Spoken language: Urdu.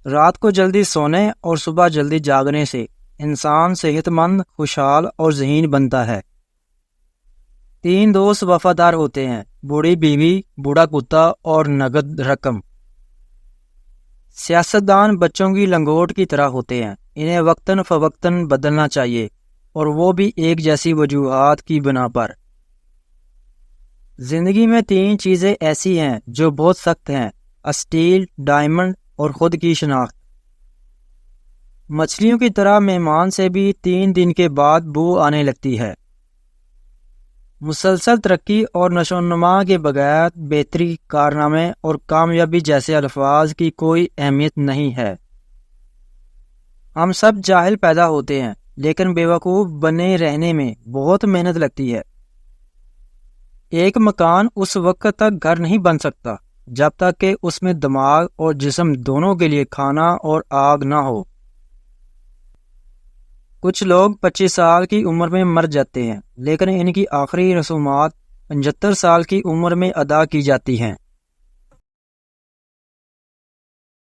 رات کو جلدی سونے اور صبح جلدی جاگنے سے انسان صحت مند، خوشحال اور ذہین بنتا ہے۔ 3 دوست وفادار ہوتے ہیں: بوڑھی بیوی، بوڑھا کتا اور نقد رقم۔ سیاستدان بچوں کی لنگوٹ کی طرح ہوتے ہیں، انہیں وقتاً فوقتاً بدلنا چاہیے، اور وہ بھی ایک جیسی وجوہات کی بنا پر۔ زندگی میں 3 چیزیں ایسی ہیں جو بہت سخت ہیں: اسٹیل، ڈائمنڈ اور خود کی شناخت۔ مچھلیوں کی طرح مہمان سے بھی 3 دن کے بعد بو آنے لگتی ہے۔ مسلسل ترقی اور نشو و نما کے بغیر بہتری، کارنامے اور کامیابی جیسے الفاظ کی کوئی اہمیت نہیں ہے۔ ہم سب جاہل پیدا ہوتے ہیں، لیکن بیوقوف بنے رہنے میں بہت محنت لگتی ہے۔ ایک مکان اس وقت تک گھر نہیں بن سکتا جب تک کہ اس میں دماغ اور جسم دونوں کے لیے کھانا اور آگ نہ ہو۔ کچھ لوگ 25 سال کی عمر میں مر جاتے ہیں، لیکن ان کی آخری رسومات 75 سال کی عمر میں ادا کی جاتی ہیں۔